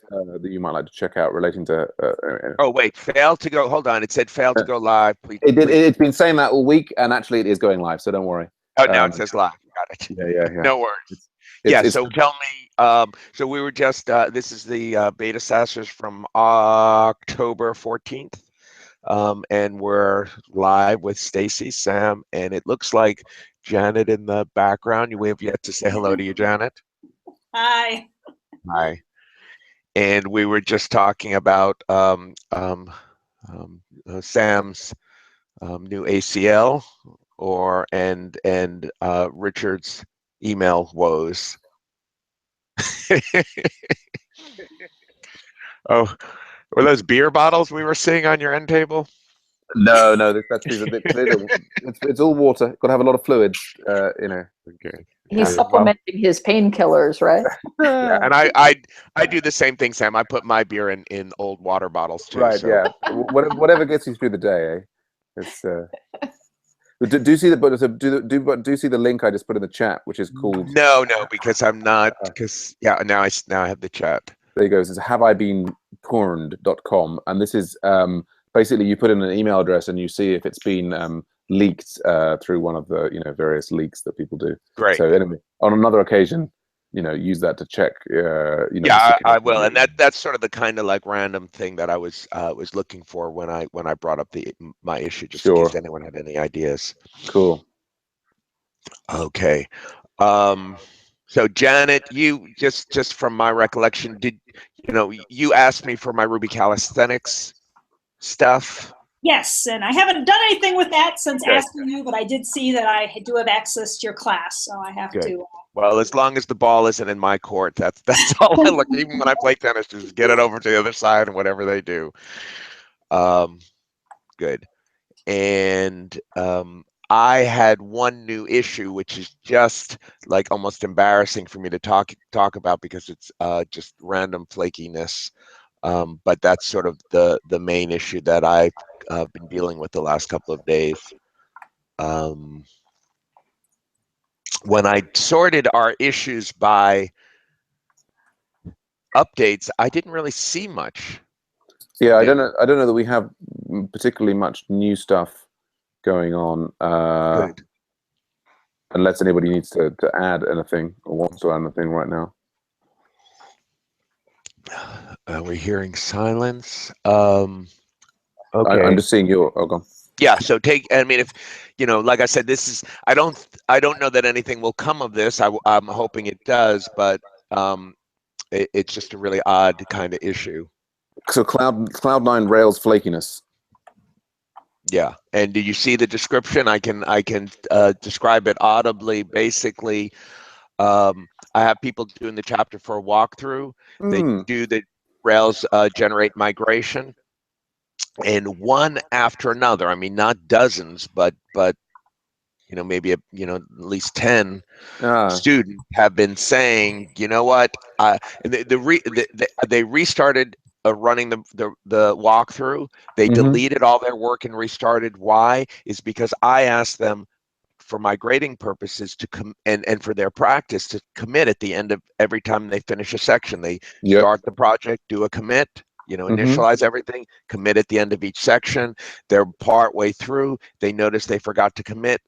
that you might like to check out relating to. Oh wait, failed to go. Hold on, it said failed to go live. Please, it did. It's been saying that all week, and actually, it is going live. So don't worry. Oh, now it says live. Got it. Yeah. No worries. So tell me. So we were just. This is the BetaSaaSers from October 14th. And we're live with Stacy, Sam, and it looks like Janet in the background. We have yet to say hello to you, Janet. Hi. Hi. And we were just talking about Sam's new ACL and Richard's email woes. Oh, were those beer bottles we were seeing on your end table? No, it's all water. Got to have a lot of fluids, you know. Okay. He's supplementing his painkillers, right? Yeah, and I do the same thing, Sam. I put my beer in old water bottles too. Right. So. Yeah. Whatever gets you through the day. It's. Do you see do see the link I just put in the chat, which is called? No, because I'm not. Because now I have the chat. There you go. It's haveibeencorned.com, and this is basically you put in an email address and you see if it's been leaked through one of the various leaks that people do. Great. So anyway, on another occasion, use that to check. Yeah, I will, and that's sort of the kind of like random thing that I was looking for when I brought up my issue, just in case anyone had any ideas. Cool. Okay. So Janet, you just from my recollection, you asked me for my Ruby calisthenics stuff? Yes, and I haven't done anything with that since asking you, but I did see that I do have access to your class, so I have to. Well, as long as the ball isn't in my court, that's all I look. Even when I play tennis, just get it over to the other side and whatever they do. Good. And I had one new issue, which is just like almost embarrassing for me to talk about because it's just random flakiness. But that's sort of the main issue that I've been dealing with the last couple of days. When I sorted our issues by updates, I didn't really see much. Yeah, I don't know that we have particularly much new stuff going on. Good. Unless anybody needs to add anything or wants to add anything right now. We're hearing silence. Okay. I'm just seeing your. Oh, gone. Yeah. So if like I said, this is. I don't know that anything will come of this. I'm hoping it does, but it's just a really odd kind of issue. So Cloud9 Rails flakiness. Yeah, and do you see the description? I can describe it audibly. Basically, I have people doing the chapter for a walkthrough. They do the Rails generate migration, and one after another. I mean, not dozens, but maybe at least 10 students have been saying, you know what? And they restarted running the walkthrough. They deleted all their work and restarted. Why? Is because I asked them for migrating purposes to and for their practice to commit at the end of every time they finish a section. They start the project, do a commit, initialize everything, commit at the end of each section. They're part way through. They notice they forgot to commit.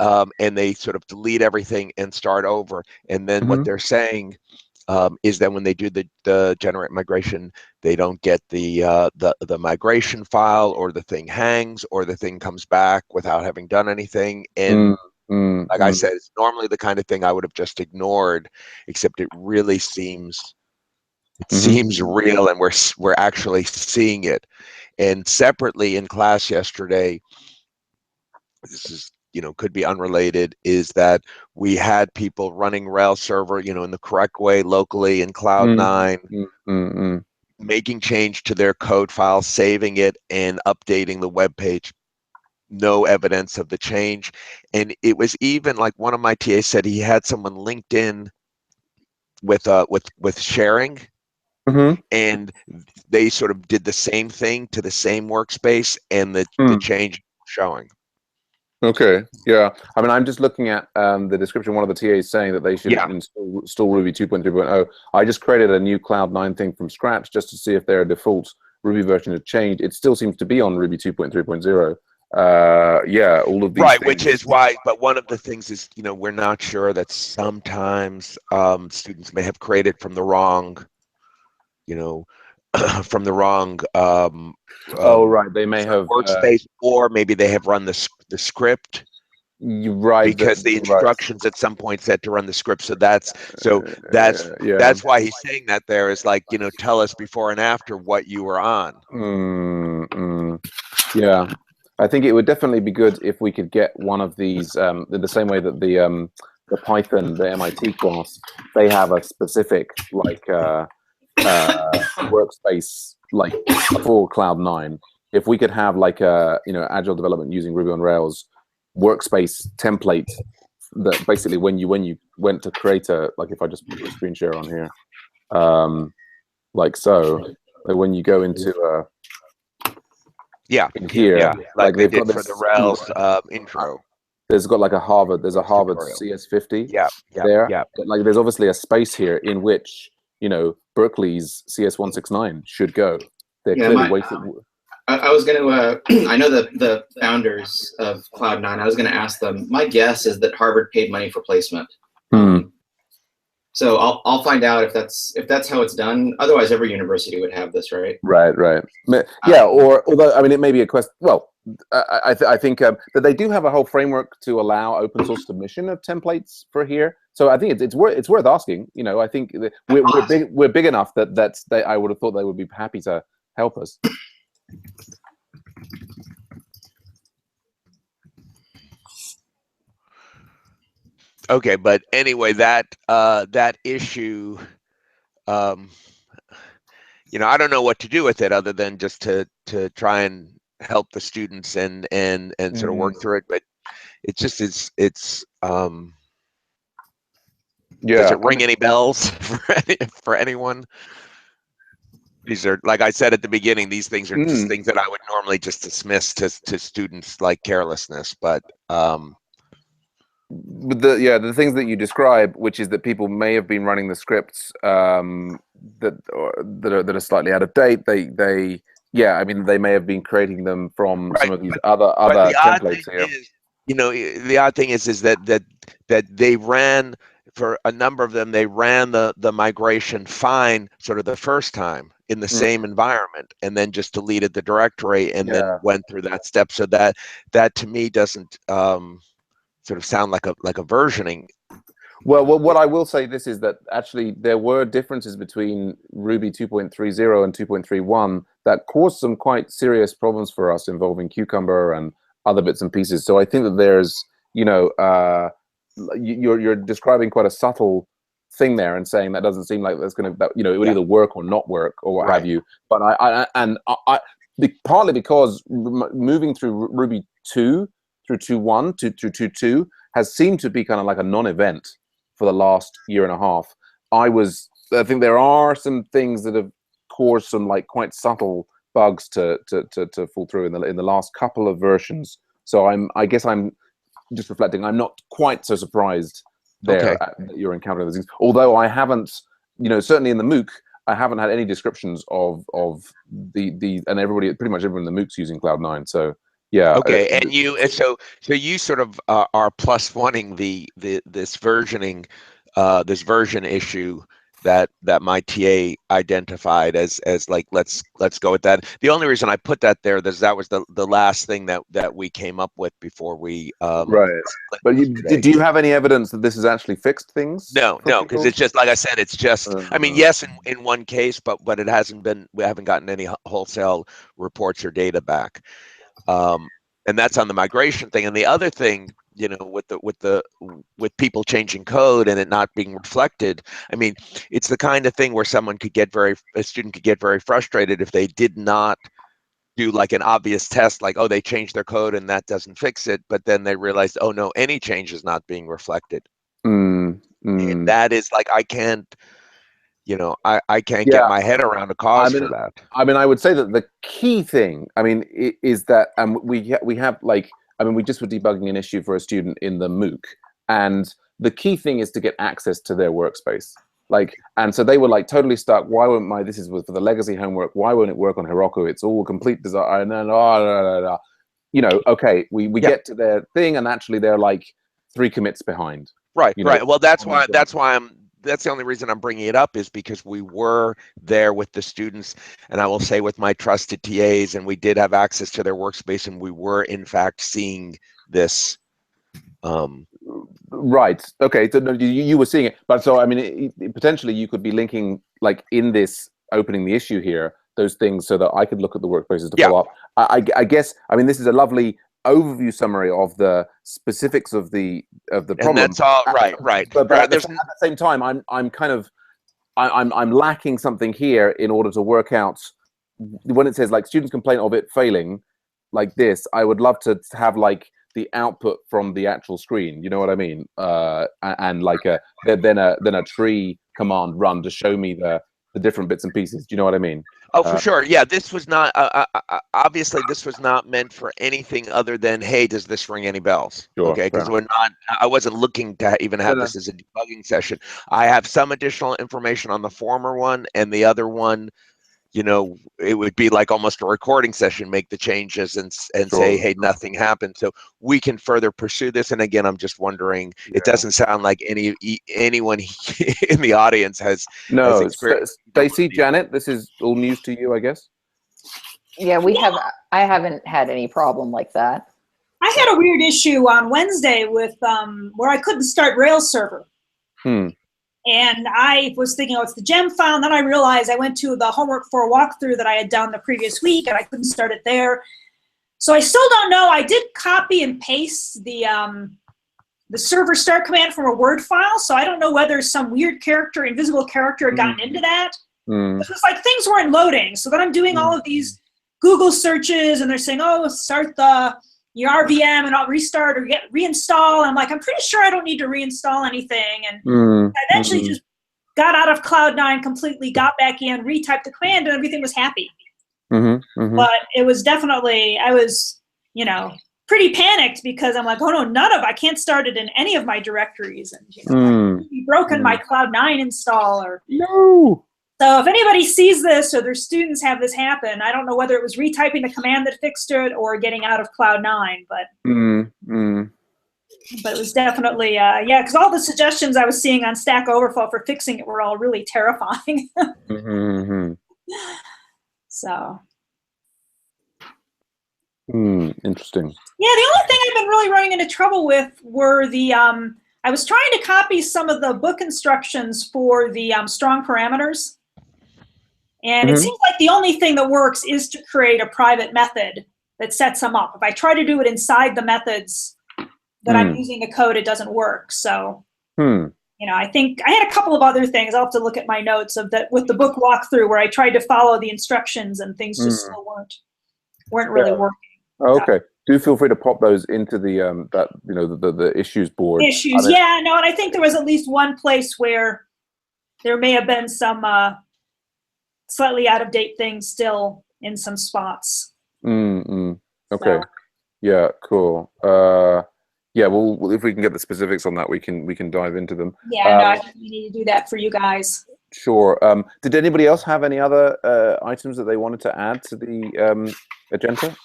And they sort of delete everything and start over. And then what they're saying is that when they do the generate migration, they don't get the migration file, or the thing hangs, or the thing comes back without having done anything. And like I said, it's normally the kind of thing I would have just ignored, except it really seems real, and we're actually seeing it. And separately in class yesterday, this is could be unrelated, is that we had people running Rails server, in the correct way locally in Cloud9, making change to their code file, saving it, and updating the web page. No evidence of the change. And it was even like one of my TAs said he had someone linked in with sharing, and they sort of did the same thing to the same workspace, and the change showing. Okay. Yeah. I mean, I'm just looking at the description. One of the TAs saying that they should Yeah. install Ruby 2.3.0. I just created a new Cloud9 thing from scratch just to see if their default Ruby version had changed. It still seems to be on Ruby 2.3.0. Yeah, all of these Right, things. which is why, but one of the things is, we're not sure that sometimes students may have created from the wrong, from the wrong Oh, right. They may have workspace, or maybe they have run the script. right Because the right. instructions at some point said to run the script, so that's Yeah. that's why he's saying that there is like, tell us before and after what you were on. Yeah, I think it would definitely be good if we could get one of these in the same way that the Python, the MIT class, they have a specific like workspace like for Cloud9. If we could have like a agile development using Ruby on Rails workspace template that basically when you went to create a, like if I just put a screen share on here, like so, like when you go into in here, yeah, like they they've did got for this the Rails intro. there's got like a Harvard tutorial. CS50 Yeah, there. yeah. But like there's obviously a space here in which Berkeley's CS169 should go. They're clearly wasted. I was going to, I know the founders of Cloud9. I was going to ask them. My guess is that Harvard paid money for placement. So I'll find out if that's how it's done. Otherwise, every university would have this, right? Right. Yeah, or although I mean, it may be a question. Well, I think that they do have a whole framework to allow open source submission of templates for here. So I think it's worth asking. I think that we're big enough that I would have thought they would be happy to help us. Okay, but anyway, that issue, I don't know what to do with it other than just to try and help the students and sort of work through it. But it's just it's does it ring any bells for anyone? These are, like I said at the beginning, these things are just things that I would normally just dismiss to students like carelessness, but the things that you describe, which is that people may have been running the scripts that are slightly out of date. They I mean, they may have been creating them from some of these other templates here. The odd thing is that they ran, for a number of them, they ran the migration fine sort of the first time in the same environment, and then just deleted the directory and then went through that step. So that to me doesn't sort of sound like a versioning. Well, what I will say this is that actually there were differences between Ruby 2.30 and 2.31 that caused some quite serious problems for us involving Cucumber and other bits and pieces. So I think that there's, you're describing quite a subtle thing there and saying that doesn't seem like that's going to, it would either work or not work or what have you. But I partly because moving through Ruby 2 through 2.1 to 2.2 has seemed to be kind of like a non-event for the last year and a half. I think there are some things that have caused some like quite subtle bugs to fall through in the last couple of versions. So I guess I'm just reflecting. I'm not quite so surprised there that you're encountering those things. Although I haven't, certainly in the MOOC, I haven't had any descriptions of the and pretty much everyone in the MOOC's using Cloud9. So. Yeah. Okay, and so you sort of are plus oneing this versioning, this version issue that my TA identified as like let's go with that. The only reason I put that there is that was the last thing that we came up with before we right. But do you have any evidence that this has actually fixed things? No, because it's just like I said, it's just I mean, yes, in one case, but it hasn't been. We haven't gotten any wholesale reports or data back. And that's on the migration thing. And the other thing, with people changing code and it not being reflected, I mean, it's the kind of thing where a student could get very frustrated if they did not do like an obvious test, like, oh, they changed their code and that doesn't fix it. But then they realized, oh no, any change is not being reflected. And that is like, I can't get my head around a cause for that. I mean, I would say that the key thing, I mean, is that we have like I mean, we just were debugging an issue for a student in the MOOC, and the key thing is to get access to their workspace. Like, and so they were like totally stuck. Why won't my, this is for the legacy homework, why won't it work on Heroku? It's all complete design. And then, you know, okay, we get to their thing, and actually they're like 3 commits behind. Right, you know? right. Well, that's why that's the only reason I'm bringing it up, is because we were there with the students, and I will say with my trusted TAs, and we did have access to their workspace, and we were in fact seeing this. Right. Okay. So no, you were seeing it, but so I mean, potentially you could be linking, like in this opening the issue here, those things, so that I could look at the workspaces to follow up. I guess. I mean, this is a lovely overview summary of the specifics of the problem. And that's all right. Right. But right. at the same time, I'm kind of I'm lacking something here in order to work out when it says like students complain of it failing, like this. I would love to have like the output from the actual screen, you know what I mean? And like then a tree command run to show me the different bits and pieces. Do you know what I mean? Oh, for sure. Yeah, this was not obviously this was not meant for anything other than, hey, does this ring any bells? Sure, okay, because I wasn't looking to even have this as a debugging session. I have some additional information on the former one, and the other one, you know, it would be like almost a recording session, make the changes and say, hey, nothing happened. So we can further pursue this. And again, I'm just wondering, it doesn't sound like anyone in the audience has experienced. Stacey, Janet, this is all news to you, I guess. Yeah, I haven't had any problem like that. I had a weird issue on Wednesday with where I couldn't start Rails server. And I was thinking, oh, it's the gem file. And then I realized I went to the homework for a walkthrough that I had done the previous week, and I couldn't start it there. So I still don't know. I did copy and paste the server start command from a Word file. So I don't know whether some weird character, invisible character, had gotten into that. It was like things weren't loading. So then I'm doing all of these Google searches, and they're saying, oh, start your RVM and I'll restart or reinstall. I'm like, I'm pretty sure I don't need to reinstall anything. And I eventually just got out of Cloud9 completely, got back in, retyped the command, and everything was happy. But it was definitely, I was, you know, pretty panicked because I'm like, oh no, I can't start it in any of my directories. And, you know, I've broken my Cloud9 install or. No. So if anybody sees this or their students have this happen, I don't know whether it was retyping the command that fixed it or getting out of Cloud9, but but it was definitely, yeah, because all the suggestions I was seeing on Stack Overflow for fixing it were all really terrifying. So. Interesting. Yeah, the only thing I've been really running into trouble with were the, I was trying to copy some of the book instructions for the strong parameters. And it seems like the only thing that works is to create a private method that sets them up. If I try to do it inside the methods that I'm using to code, it doesn't work. So, you know, I think I had a couple of other things. I'll have to look at my notes of that with the book walkthrough where I tried to follow the instructions and things just still weren't really working. Oh, okay. Do feel free to pop those into the that, you know, the issues board. Issues, yeah, no, and I think there was at least one place where there may have been some slightly out of date things still in some spots. Okay. So. Yeah. Cool. Yeah. Well, if we can get the specifics on that, we can dive into them. Yeah. No, I think we need to do that for you guys. Sure. Did anybody else have any other items that they wanted to add to the agenda?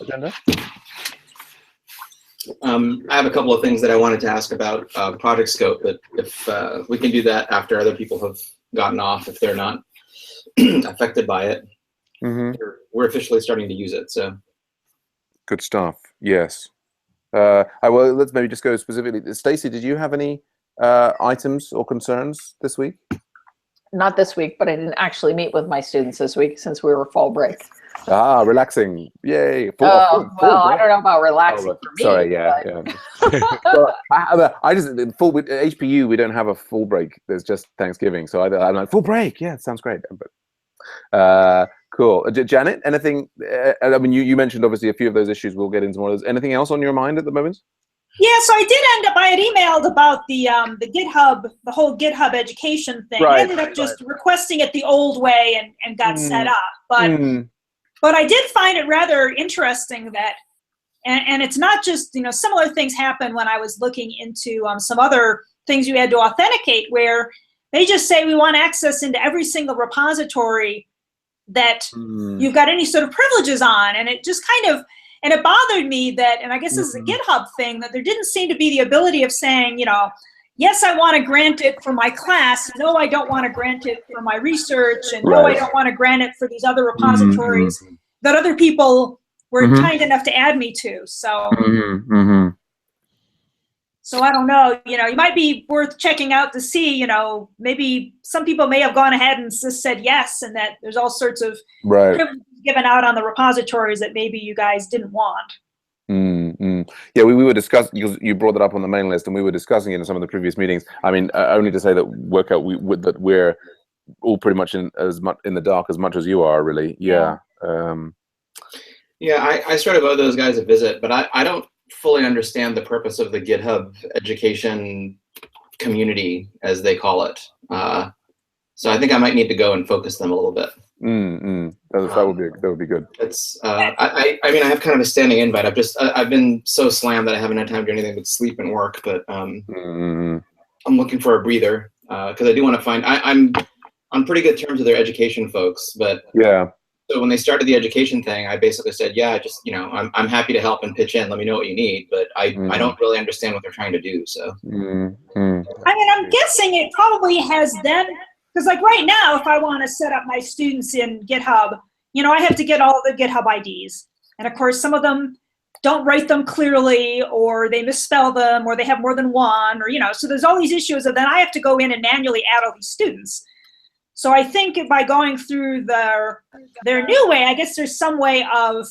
I have a couple of things that I wanted to ask about project scope, but if we can do that after other people have gotten off, if they're not affected by it, we're officially starting to use it. So good stuff. Yes. Well, let's maybe just go specifically. Stacey, did you have any items or concerns this week? Not this week, but I didn't actually meet with my students this week since we were fall break. Ah, relaxing. Yay. Well, I don't know about relaxing for me. Sorry, yeah. Well, I just, full with HPU, we don't have a full break. There's just Thanksgiving. So I'm like, full break. Yeah, it sounds great. But cool. Janet, anything? I mean, you mentioned obviously a few of those issues. We'll get into more of those. Anything else on your mind at the moment? Yeah, so I did end up, I had emailed about the GitHub, the whole GitHub education thing. I ended up just requesting it the old way and got set up. But I did find it rather interesting that And it's not just, similar things happen when I was looking into some other things you had to authenticate, where they just say we want access into every single repository that you've got any sort of privileges on. And it just and it bothered me that, and I guess this is a GitHub thing, that there didn't seem to be the ability of saying, yes, I want to grant it for my class. No, I don't want to grant it for my research. And no, I don't want to grant it for these other repositories that other people were kind enough to add me to. So, so I don't know, it might be worth checking out to see, maybe some people may have gone ahead and just said yes, and that there's all sorts of privileges given out on the repositories that maybe you guys didn't want. Yeah, we were discussing, because you brought that up on the main list, and we were discussing it in some of the previous meetings. I mean, only to say that that we're all pretty much in the dark as much as you are, really. Yeah. Yeah, I sort of owe those guys a visit, but I don't fully understand the purpose of the GitHub education community, as they call it. So I think I might need to go and focus them a little bit. That would be good. It's I mean, I have kind of a standing invite. I've been so slammed that I haven't had time to do anything but sleep and work. But I'm looking for a breather, because I do want to find. I'm on pretty good terms with their education folks, but so when they started the education thing, I basically said, yeah, just I'm happy to help and pitch in. Let me know what you need, but I don't really understand what they're trying to do. So I mean, I'm guessing it probably has them. Because like right now, if I want to set up my students in GitHub, I have to get all the GitHub IDs. And of course, some of them don't write them clearly, or they misspell them, or they have more than one, or, so there's all these issues, and then I have to go in and manually add all these students. So I think by going through their new way, I guess there's some way of,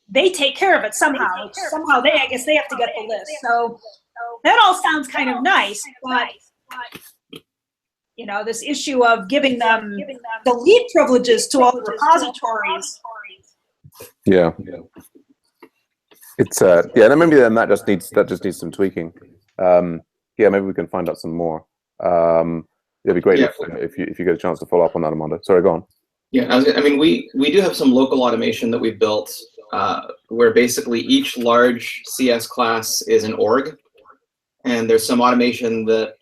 they take care of it somehow. Somehow I guess they have to get the list. So that all sounds kind of nice, but this issue of giving them delete privileges to all the repositories. Yeah. It's and maybe then that just needs some tweaking. Maybe we can find out some more. It'd be great if you get a chance to follow up on that, Amanda. Sorry, go on. Yeah, I mean, we do have some local automation that we've built, where basically each large CS class is an org, and there's some automation that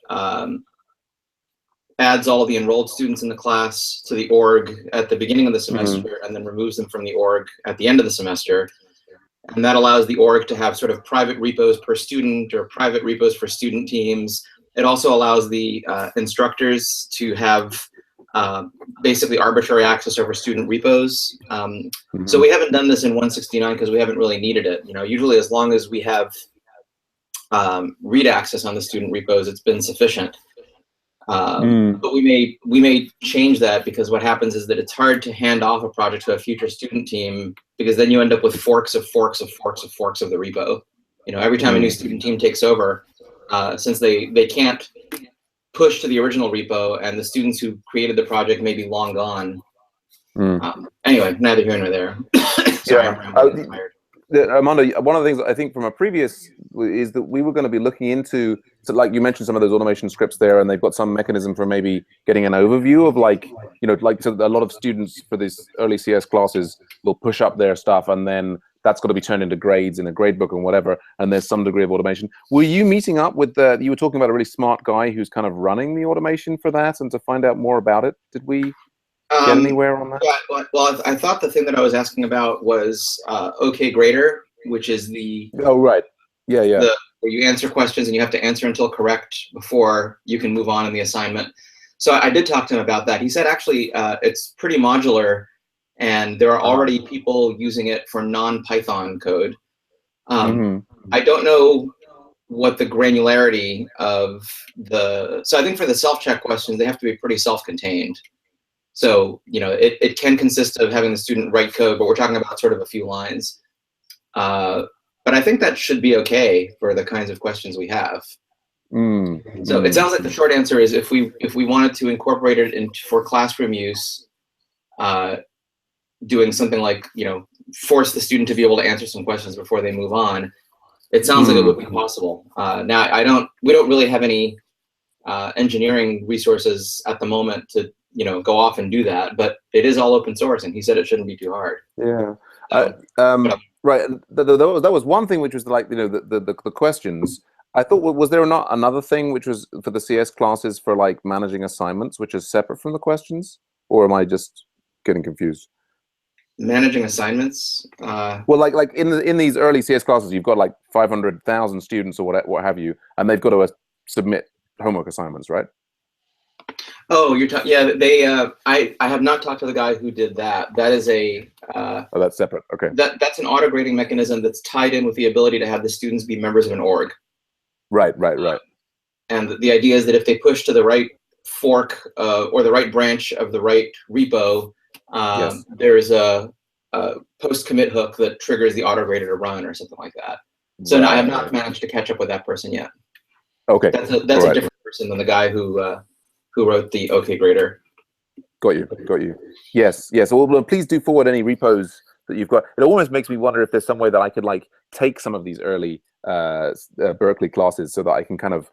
adds all the enrolled students in the class to the org at the beginning of the semester, and then removes them from the org at the end of the semester. And that allows the org to have sort of private repos per student, or private repos for student teams. It also allows the instructors to have basically arbitrary access over student repos. So we haven't done this in 169 because we haven't really needed it. Usually as long as we have read access on the student repos, it's been sufficient. But we may change that, because what happens is that it's hard to hand off a project to a future student team, because then you end up with forks of the repo. Every time a new student team takes over, since they can't push to the original repo, and the students who created the project may be long gone. Anyway, neither here nor there. Sorry, I'm tired. Amanda, one of the things I think from a previous is that we were going to be looking into, so like you mentioned some of those automation scripts there, and they've got some mechanism for maybe getting an overview of so a lot of students for these early CS classes will push up their stuff, and then that's got to be turned into grades in a grade book and whatever, and there's some degree of automation. Were you meeting up with you were talking about a really smart guy who's kind of running the automation for that, and to find out more about it? Did we get anywhere on that? Yeah, well, I thought the thing that I was asking about was AutoGraders, which is the right, where you answer questions and you have to answer until correct before you can move on in the assignment. So I did talk to him about that. He said actually it's pretty modular, and there are already people using it for non-Python code. I don't know what the granularity of so I think for the self-check questions, they have to be pretty self-contained. So, it can consist of having the student write code, but we're talking about sort of a few lines. But I think that should be okay for the kinds of questions we have. So it sounds like the short answer is if we wanted to incorporate it for classroom use, doing something like, force the student to be able to answer some questions before they move on, it sounds like it would be possible. Now, we don't really have any engineering resources at the moment to go off and do that, but it is all open source, and he said it shouldn't be too hard. Yeah. Right, and that was one thing, which was like, you know, the questions. I thought, was there not another thing which was for the CS classes for like managing assignments, which is separate from the questions, or am I just getting confused? Managing assignments. Well, like in these early CS classes, you've got like 500,000 students or what have you, and they've got to submit homework assignments, right? Oh, you're talking. Yeah, they. I have not talked to the guy who did that. That is a. Oh, that's separate. Okay. That's an auto grading mechanism that's tied in with the ability to have the students be members of an org. Right. And the idea is that if they push to the right fork or the right branch of the right repo, Yes. there's a post commit hook that triggers the auto grader to run or something like that. So no, I have not managed to catch up with that person yet. Okay. That's a different person than the guy who wrote the OK grader. Got you. Yes. Well, please do forward any repos that you've got. It almost makes me wonder if there's some way that I could like take some of these early Berkeley classes so that I can kind of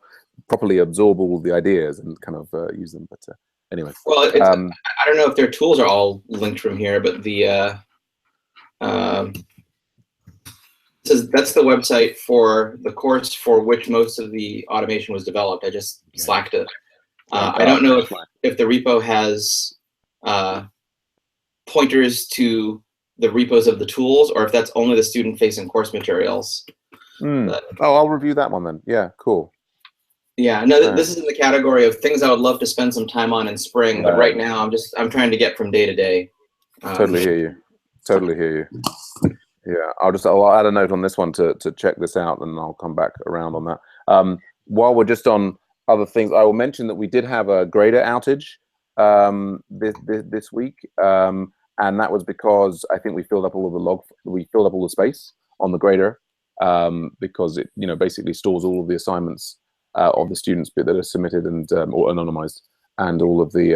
properly absorb all the ideas and kind of use them. But anyway. Well, I don't know if their tools are all linked from here, but the that's the website for the course for which most of the automation was developed. I just slacked it. I don't know if the repo has pointers to the repos of the tools, or if that's only the student-facing course materials. But, I'll review that one then. Yeah, cool. Yeah, no, this is in the category of things I would love to spend some time on in spring, but right now I'm trying to get from day to day. Totally hear you. Yeah, I'll add a note on this one to check this out, and I'll come back around on that. While we're just on other things, I will mention that we did have a grader outage this week, and that was because I think we filled up all the space on the grader because it basically stores all of the assignments of the students that are submitted and or anonymized, and all of the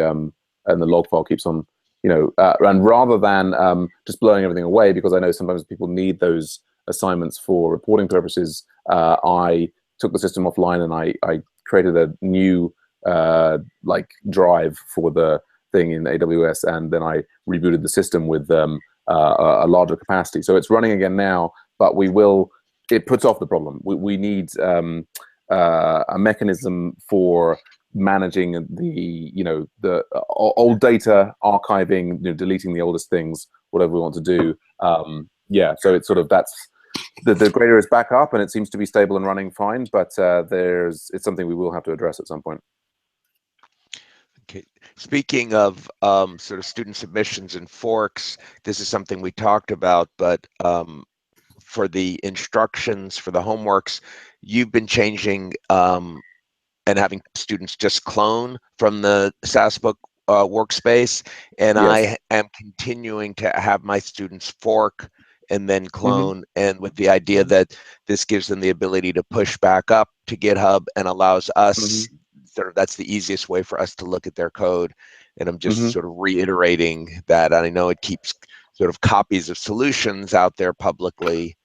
and the log file keeps on. And rather than just blowing everything away, because I know sometimes people need those assignments for reporting purposes, I took the system offline and I created a new drive for the thing in AWS, and then I rebooted the system with a larger capacity. So it's running again now, but it puts off the problem. We need a mechanism for managing the old data, archiving, deleting the oldest things, whatever we want to do. So it's sort of that's the grader is back up and it seems to be stable and running fine, but it's something we will have to address at some point. Okay. Speaking of sort of student submissions and forks, this is something we talked about, but for the instructions for the homeworks, you've been changing and having students just clone from the SaaSbook workspace, and yes. I am continuing to have my students fork and then clone, and with the idea that this gives them the ability to push back up to GitHub and allows us, sort of, that's the easiest way for us to look at their code. And I'm just sort of reiterating that. And I know it keeps sort of copies of solutions out there publicly,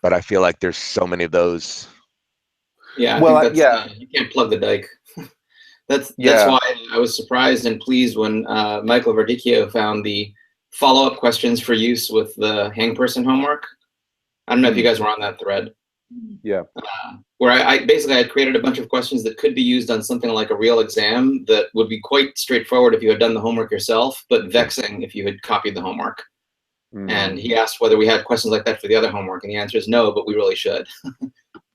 but I feel like there's so many of those. Yeah, you can't plug the dike. That's why I was surprised and pleased when Michael Verdicchio found the follow-up questions for use with the hang person homework. I don't know if you guys were on that thread. Yeah. Where I had created a bunch of questions that could be used on something like a real exam that would be quite straightforward if you had done the homework yourself, but vexing if you had copied the homework. And he asked whether we had questions like that for the other homework, and the answer is no, but we really should.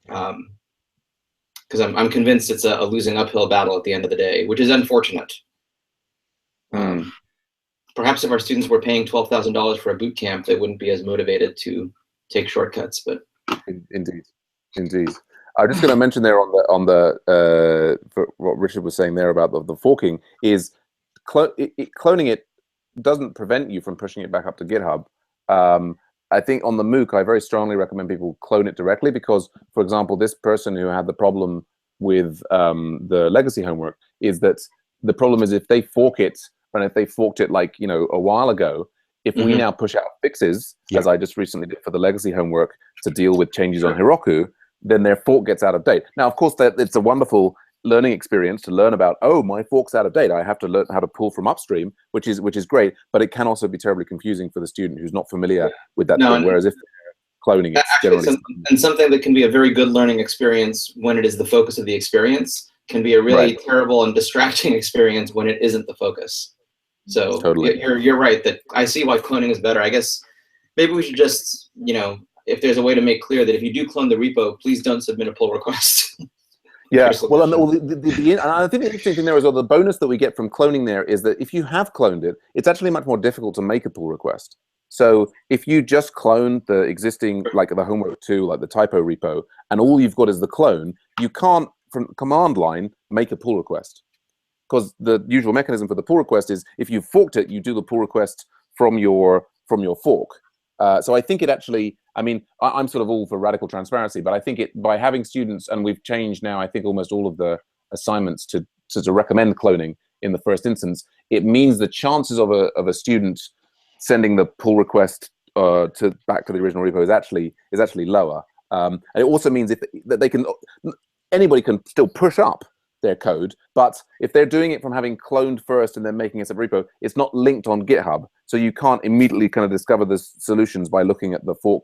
Because I'm convinced it's a losing uphill battle at the end of the day, which is unfortunate. Perhaps if our students were paying $12,000 for a boot camp, they wouldn't be as motivated to take shortcuts. But indeed. I'm just going to mention there on the for what Richard was saying there about the forking is cloning it doesn't prevent you from pushing it back up to GitHub. I think on the MOOC, I very strongly recommend people clone it directly because, for example, this person who had the problem with the legacy homework is that the problem is if they fork it, and if they forked it like, a while ago, if we now push out fixes, as I just recently did for the legacy homework to deal with changes on Heroku, then their fork gets out of date. Now, of course, it's a wonderful learning experience to learn about, oh, my fork's out of date. I have to learn how to pull from upstream, which is great, but it can also be terribly confusing for the student who's not familiar with that thing. Whereas if cloning. It's generally and something that can be a very good learning experience when it is the focus of the experience can be a really terrible and distracting experience when it isn't the focus. So totally. You're right that I see why cloning is better. I guess maybe we should just, if there's a way to make clear that if you do clone the repo, please don't submit a pull request. Yeah, well, and I think the interesting thing there is, well, the bonus that we get from cloning there is that if you have cloned it, it's actually much more difficult to make a pull request. So if you just clone the existing, like the homework 2, like the typo repo, and all you've got is the clone, you can't, from command line, make a pull request. Because the usual mechanism for the pull request is if you've forked it, you do the pull request from your fork. So I think it actually, I mean, I'm sort of all for radical transparency, but I think by having students, and we've changed now, I think almost all of the assignments to recommend cloning in the first instance, it means the chances of a student sending the pull request back to the original repo is actually lower. And it also means that anybody can still push up their code, but if they're doing it from having cloned first and then making a separate repo, it's not linked on GitHub, so you can't immediately kind of discover the solutions by looking at the fork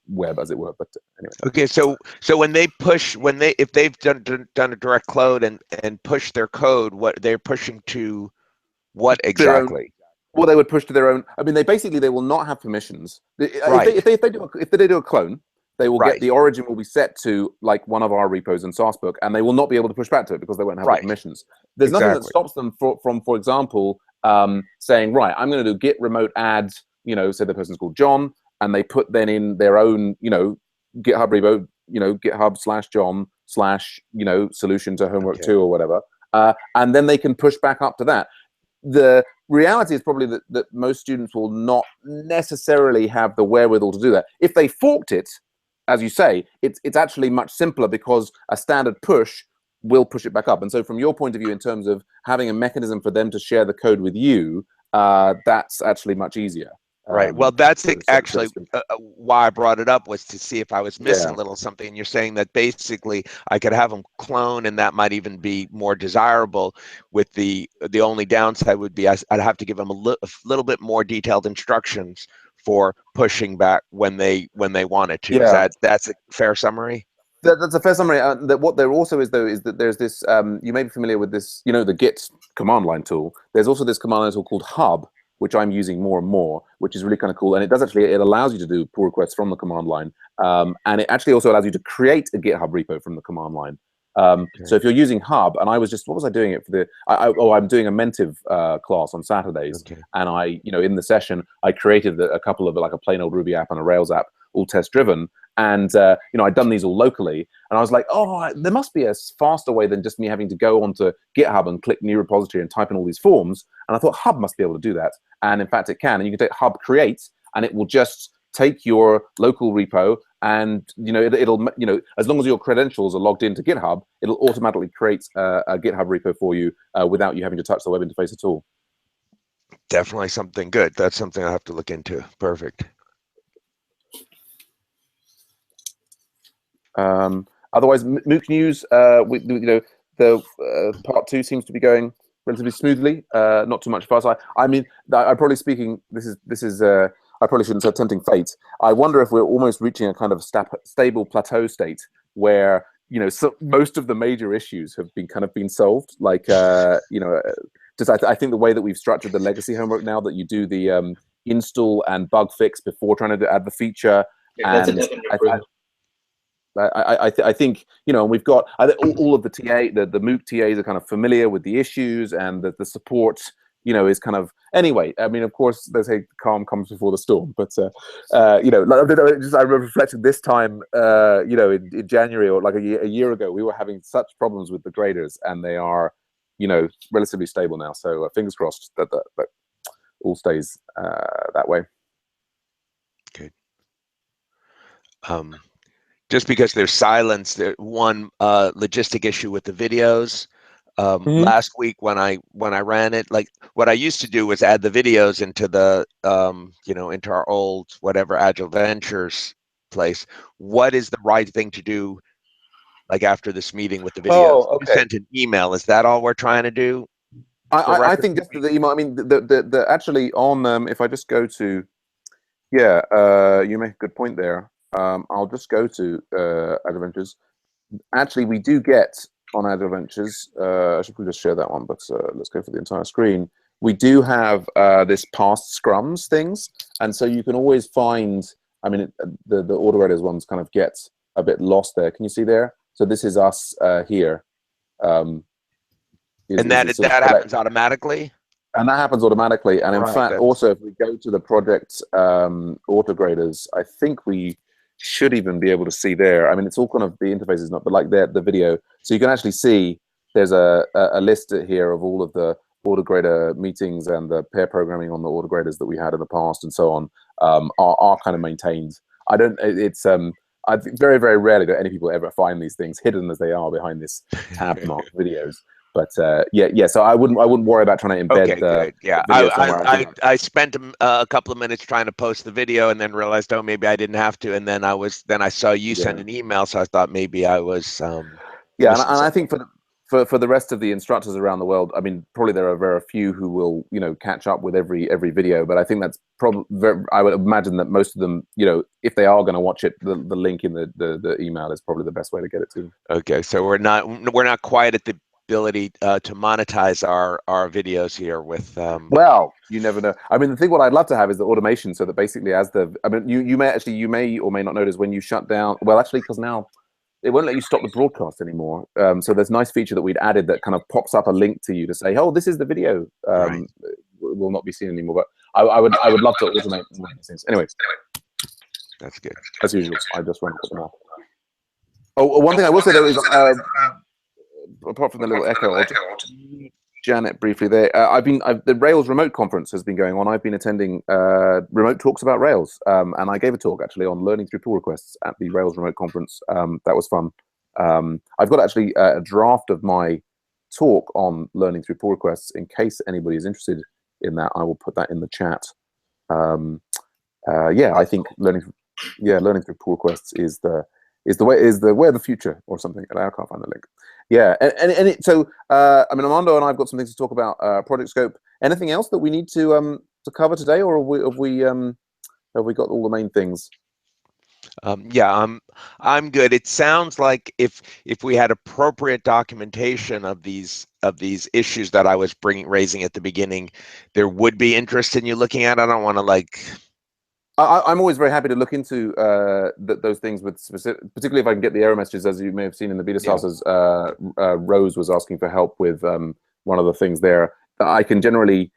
web, as it were. But anyway. Okay, so when they push, if they've done a direct clone and push their code, what they're pushing to, what exactly? Well, they would push to their own. I mean, they will not have permissions. If they do a clone, they will get the origin will be set to like one of our repos in Sourcebook, and they will not be able to push back to it because they won't have the permissions. There's nothing that stops them from, for example, saying, right, I'm going to do git remote add, say the person's called John, and they put then in their own, GitHub repo, GitHub/John/ solution to homework 2 or whatever, and then they can push back up to that. The reality is probably that most students will not necessarily have the wherewithal to do that. If they forked it, as you say, it's actually much simpler because a standard push will push it back up. And so from your point of view, in terms of having a mechanism for them to share the code with you, that's actually much easier. Right. Well, that's actually why I brought it up, was to see if I was missing a little something. And you're saying that basically I could have them clone, and that might even be more desirable. With the only downside would be I'd have to give them a little bit more detailed instructions for pushing back when they wanted to. Yeah. That's a fair summary? That's a fair summary. What there also is, though, is that there's this, you may be familiar with this, the Git command line tool. There's also this command line tool called Hub, which I'm using more and more, which is really kind of cool. And it allows you to do pull requests from the command line. And it actually also allows you to create a GitHub repo from the command line. So if you're using Hub, and what was I doing it for I'm doing a Mentiv class on Saturdays. And in the session, I created a couple of, like a plain old Ruby app and a Rails app, all test driven. And, I'd done these all locally, and I was like, oh, there must be a faster way than just me having to go onto GitHub and click new repository and type in all these forms. And I thought Hub must be able to do that. And in fact, it can. And you can take Hub create, and it will just take your local repo, and, it'll as long as your credentials are logged into GitHub, it'll automatically create a GitHub repo for you without you having to touch the web interface at all. Definitely something good. That's something I have to look into. Perfect. Otherwise, MOOC news, the part 2 seems to be going relatively smoothly. Not too much fuss. I mean, I'm probably speaking. This is. I probably shouldn't say tempting fate. I wonder if we're almost reaching a kind of stable plateau state where most of the major issues have been solved. Like I think the way that we've structured the legacy homework now, that you do the install and bug fix before trying to add the feature. Yeah, that's a definite improvement. I think and we've got all of the the MOOC TAs are kind of familiar with the issues, and the support is kind of, anyway. I mean, of course, they say calm comes before the storm, but I reflected this time in January, or like a year ago, we were having such problems with the graders, and they are relatively stable now. So fingers crossed that all stays that way. Good. Just because there's silence, there one logistic issue with the videos. Last week when I ran it, like what I used to do was add the videos into the into our old whatever Agile Ventures place. What is the right thing to do, like after this meeting with the videos? Oh, okay. You sent an email. Is that all we're trying to do? I think just the email. I mean, the actually on if I just go to Yeah, you make a good point there. I'll just go to AutoGraders. Actually, we do get on AutoGraders. I should probably just share that one, but let's go for the entire screen. We do have this past scrums things, and so you can always find. I mean, the AutoGraders ones kind of get a bit lost there. Can you see there? So this is us here. And that happens automatically. And that happens automatically. And in Right, fact, also, if we go to the project AutoGraders, I think we should even be able to see there. I mean, it's all kind of, the interface is not, but like the video. So you can actually see there's a list here of all of the AutoGrader meetings and the pair programming on the AutoGraders that we had in the past and so on are kind of maintained. I think very, very rarely do any people ever find these things hidden as they are behind this tab marked videos. But yeah. So I wouldn't worry about trying to embed. Okay, good. Yeah, I spent a couple of minutes trying to post the video, and then realized, oh, maybe I didn't have to. And then I saw you send an email, so I thought maybe I was. Yeah, and I think for the rest of the instructors around the world, I mean, probably there are very few who will catch up with every video. But I think that's probably. I would imagine that most of them, if they are going to watch it, the link in the email is probably the best way to get it to them. Okay, so we're not quite at the ability to monetize our videos here with well, you never know. I mean, what I'd love to have is the automation, so that basically you may or may not notice when you shut down, well, actually, because now it won't let you stop the broadcast anymore, so there's a nice feature that we'd added that kind of pops up a link to you to say, oh, this is the video. Right. Will not be seen anymore, but I would love to automate things. Anyway, that's good. As usual, I just went to them off. Oh, one thing I will say though is apart from the little echo, I'll just Janet briefly there. The Rails remote conference has been going on. I've been attending remote talks about Rails, and I gave a talk actually on learning through pull requests at the Rails remote conference. That was fun. I've got actually a draft of my talk on learning through pull requests in case anybody is interested in that. I will put that in the chat. Yeah, I think learning through pull requests is the way of the future or something. I can't find the link. Yeah, so I mean, Armando and I've got some things to talk about. Project Scope. Anything else that we need to cover today, or have we got all the main things? Yeah, I'm good. It sounds like if we had appropriate documentation of these issues that I was raising at the beginning, there would be interest in you looking at. I don't want to I'm always very happy to look into those things with particularly if I can get the error messages, as you may have seen in the BetaSaaSers. Rose was asking for help with one of the things there. I can generally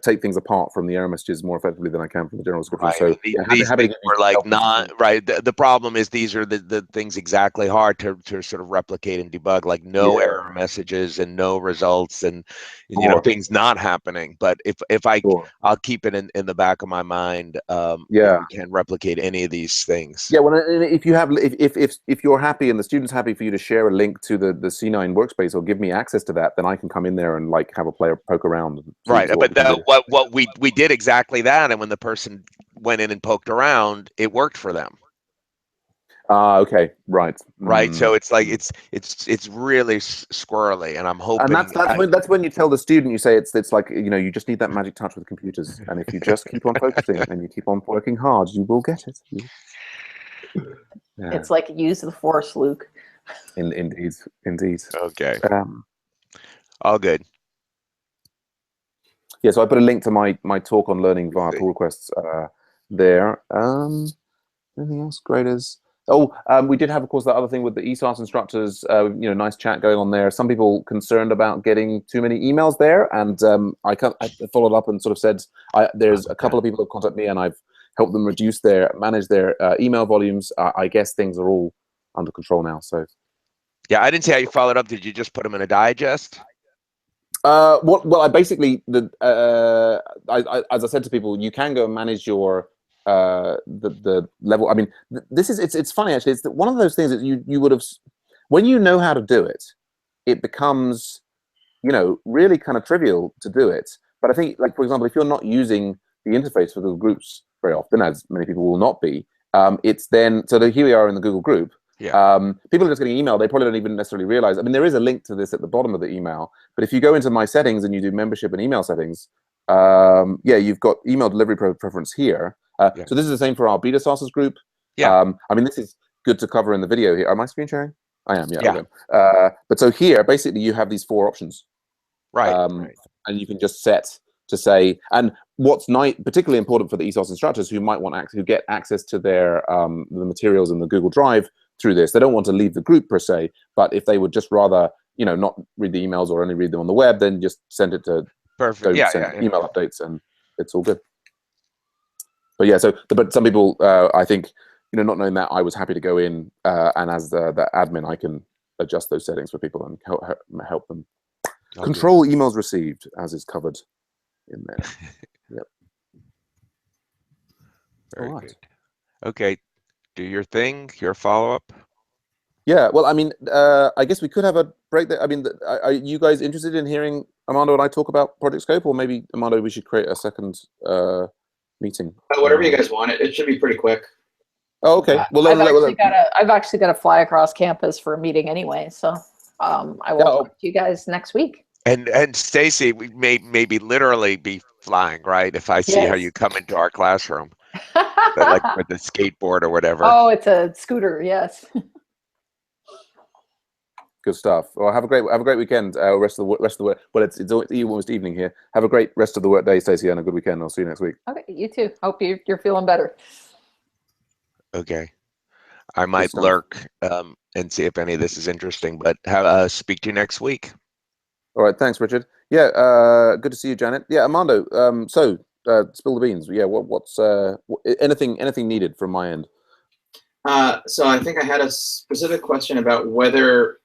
take things apart from the error messages more effectively than I can from the general description. Right. So these things were like not right. The problem is these are the things exactly hard to sort of replicate and debug, like no error messages and no results and things not happening. But if I'll keep it in the back of my mind. We can replicate any of these things. Yeah, well, if you have if you're happy and the student's happy for you to share a link to the C9 workspace or give me access to that, then I can come in there and have a poke around. Right, but what we did exactly that, and when the person went in and poked around, it worked for them. Okay, right. Right, so it's like it's really squirrely, and I'm hoping. And that's when you tell the student, you say it's like you just need that magic touch with computers, and if you just keep on focusing and you keep on working hard, you will get it. Yeah. It's like use the force, Luke. Indeed. Okay. All good. Yeah, so I put a link to my talk on learning via pull requests there. Anything else? Graders. Oh, we did have, of course, that other thing with the ESAS instructors. Nice chat going on there. Some people concerned about getting too many emails there, and I followed up and sort of said there's a couple of people who contact me, and I've helped them manage their email volumes. I guess things are all under control now. So. Yeah, I didn't see how you followed up. Did you just put them in a digest? Well, I basically as I said to people, you can go and manage your the level. I mean, it's funny actually. It's one of those things that you would have, when you know how to do it, it becomes really kind of trivial to do it. But I think, like, for example, if you're not using the interface for Google Groups very often, as many people will not be, it's then here we are in the Google Group. Yeah. People are just getting email. They probably don't even necessarily realize. I mean, there is a link to this at the bottom of the email. But if you go into my settings and you do membership and email settings, you've got email delivery preference here. So this is the same for our BetaSaaSers group. Yeah. I mean, this is good to cover in the video here. Am I screen sharing? I am, yeah. Yeah. Okay. But so here, basically, you have these 4 options. Right. And you can just set to say, and what's particularly important for the ESOS instructors who might want who get access to their the materials in the Google Drive through this. They don't want to leave the group per se, but if they would just rather, not read the emails or only read them on the web, then just send it to send email updates, and it's all good. But yeah, but some people, I think, not knowing that, I was happy to go in and as the admin, I can adjust those settings for people and help them control emails received, as is covered in there. Yep. Very good. Okay, do your thing, your follow-up. Yeah, well, I mean, I guess we could have a break there. I mean, are you guys interested in hearing Armando and I talk about Project Scope, or maybe, Armando, we should create a second meeting? Whatever you guys want. It should be pretty quick. Oh, okay. Well, I've actually got to fly across campus for a meeting anyway, so I will talk to you guys next week. And Stacy, we may maybe literally be flying, right? If I see how you come into our classroom, like with the skateboard or whatever. Oh, it's a scooter, yes. Good stuff. Well, have a great weekend. Rest of the work. Well, it's almost evening here. Have a great rest of the work day, Stacey, and a good weekend. I'll see you next week. Okay, you too. Hope you're feeling better. Okay, I might lurk and see if any of this is interesting, but speak to you next week. All right, thanks, Richard. Yeah, good to see you, Janet. Yeah, Armando. So spill the beans. Yeah, what's anything needed from my end? So I think I had a specific question about whether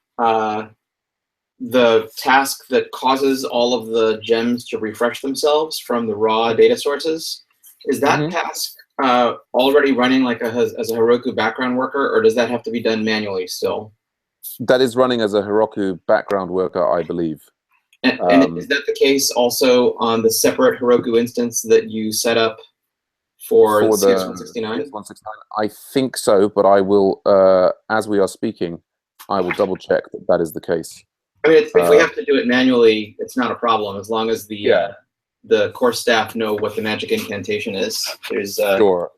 the task that causes all of the gems to refresh themselves from the raw data sources, is that task already running like as a Heroku background worker, or does that have to be done manually still? That is running as a Heroku background worker, I believe. And is that the case also on the separate Heroku instance that you set up for the CS169? I think so, but I will, as we are speaking, I will double check that is the case. I mean, if we have to do it manually, it's not a problem as long as the course staff know what the magic incantation is. There's sure.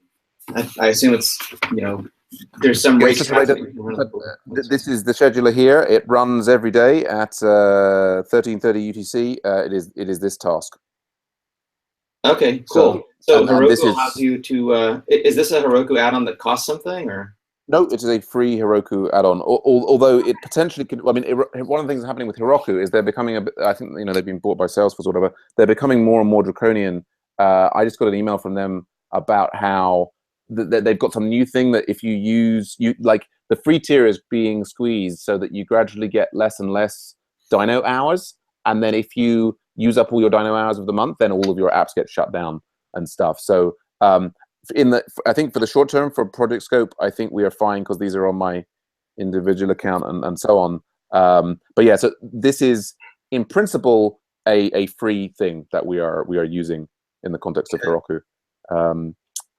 I assume it's there's some this is the scheduler here. It runs every day at 13:30 UTC. It is this task. Okay, cool. So Heroku allows you to. Is this a Heroku add-on that costs something, or? No, it is a free Heroku add-on. Although it potentially could. I mean, one of the things that's happening with Heroku is they're becoming a bit. I think they've been bought by Salesforce or whatever. They're becoming more and more draconian. I just got an email from them about how they've got some new thing that if you like the free tier is being squeezed so that you gradually get less and less dyno hours, and then if you use up all your dyno hours of the month, then all of your apps get shut down and stuff. So I think for the short term for Project Scope, I think we are fine because these are on my individual account and so on. But yeah, so this is in principle a free thing that we are using in the context of Heroku.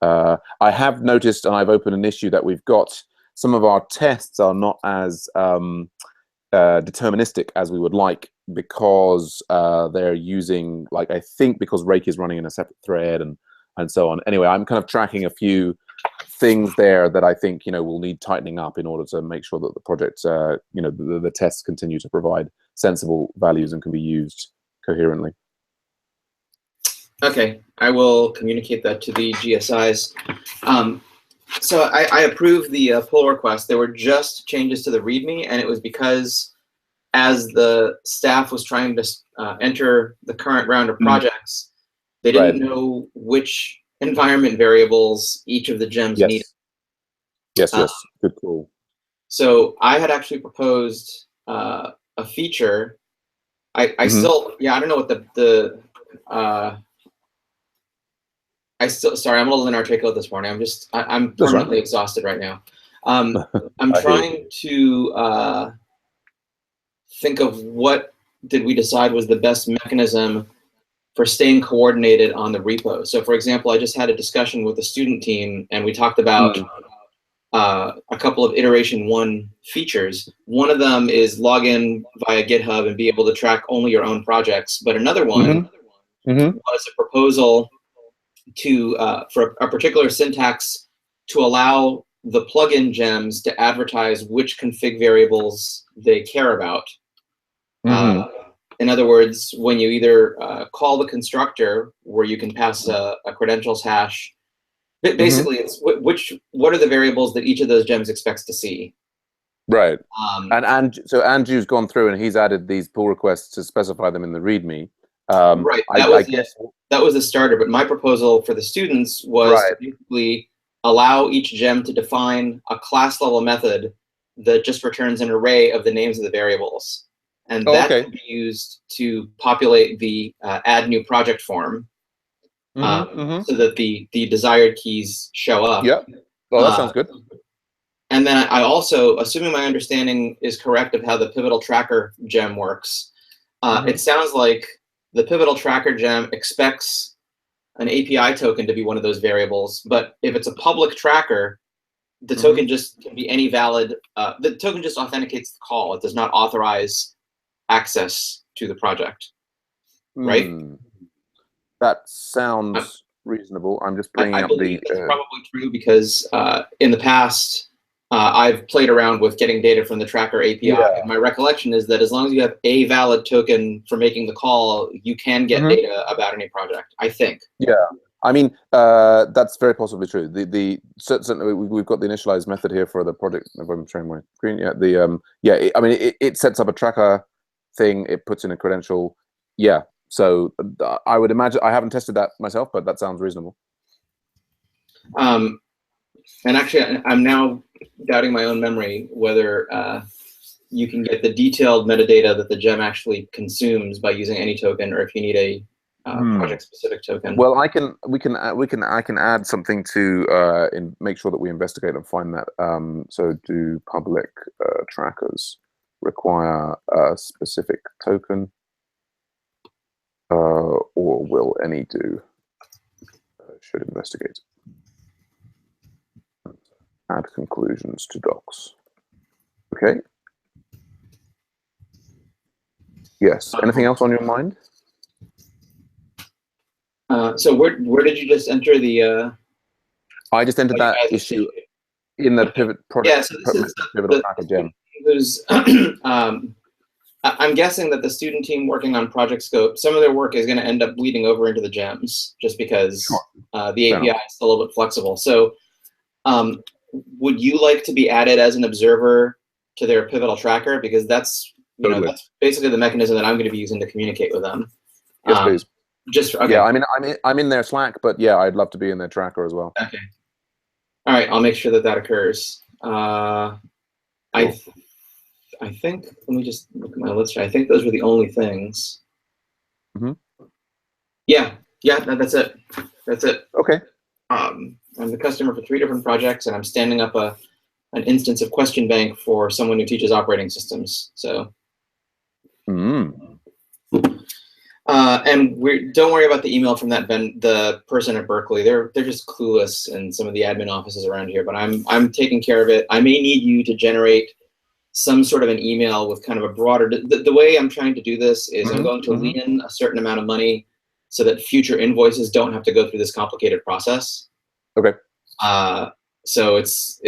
I have noticed, and I've opened an issue, that we've got some of our tests are not as deterministic as we would like because they're using, like, I think because Rake is running in a separate thread and so on. Anyway, I'm kind of tracking a few things there that I think will need tightening up in order to make sure that the project, the tests continue to provide sensible values and can be used coherently. Okay, I will communicate that to the GSIs. So I approved the pull request. There were just changes to the README, and it was because as the staff was trying to enter the current round of projects, they didn't know which environment variables each of the gems needed. Yes, good call. So I had actually proposed a feature. I still, I don't know what sorry, I'm a little inarticulate this morning. I'm permanently exhausted right now. I'm trying to think of what did we decide was the best mechanism for staying coordinated on the repo. So for example, I just had a discussion with the student team and we talked about a couple of iteration 1 features. One of them is log in via GitHub and be able to track only your own projects. But another one was a proposal for a particular syntax to allow the plugin gems to advertise which config variables they care about. In other words, when you either call the constructor where you can pass a credentials hash, basically it's what are the variables that each of those gems expects to see. Right. So Andrew's gone through and he's added these pull requests to specify them in the README. Right. That was a starter, but my proposal for the students was to basically allow each gem to define a class level method that just returns an array of the names of the variables. And that can be used to populate the add new project form so that the desired keys show up. Yep. Well, that sounds good. And then I also, assuming my understanding is correct of how the pivotal tracker gem works, it sounds like the pivotal tracker gem expects an API token to be one of those variables, but if it's a public tracker, the token just can be any valid, the token just authenticates the call. It does not authorize access to the project, right? That sounds reasonable. I'm just bringing up the... That's probably true because in the past, I've played around with getting data from the tracker API. And my recollection is that as long as you have a valid token for making the call, you can get data about any project, I think. Yeah, I mean, that's very possibly true. Certainly we've got the initialize method here for the project. If I'm showing my screen, I mean, it sets up a tracker thing. It puts in a credential. Yeah, so I would imagine, I haven't tested that myself, but that sounds reasonable. And actually, I'm now doubting my own memory whether you can get the detailed metadata that the gem actually consumes by using any token, or if you need a project-specific token. Well, I can add something to make sure that we investigate and find that. So, do public trackers require a specific token, or will any do? Should investigate. Add conclusions to docs. Okay. Yes. Anything else on your mind? So where did you just enter the? I just entered that issue in the pivot product. Yeah, so this is pivotal tracker gem. There's, I'm guessing that the student team working on project scope, some of their work is going to end up bleeding over into the gems, just because the API is still a little bit flexible. So. Would you like to be added as an observer to their pivotal tracker? Because that's that's basically the mechanism that I'm going to be using to communicate with them. Yes, please. Okay. Yeah, I'm in their Slack, but yeah, I'd love to be in their tracker as well. Okay. All right, I'll make sure that occurs. Cool. I think. Let me just look at my list. I think those were the only things. Yeah. That's it. That's it. Okay. I'm the customer for 3 different projects, and I'm standing up an instance of Question Bank for someone who teaches operating systems. So, and don't worry about the email from the person at Berkeley. They're just clueless in some of the admin offices around here. But I'm taking care of it. I may need you to generate some sort of an email with kind of a broader. The way I'm trying to do this is I'm going to lean in a certain amount of money so that future invoices don't have to go through this complicated process. Okay. So it's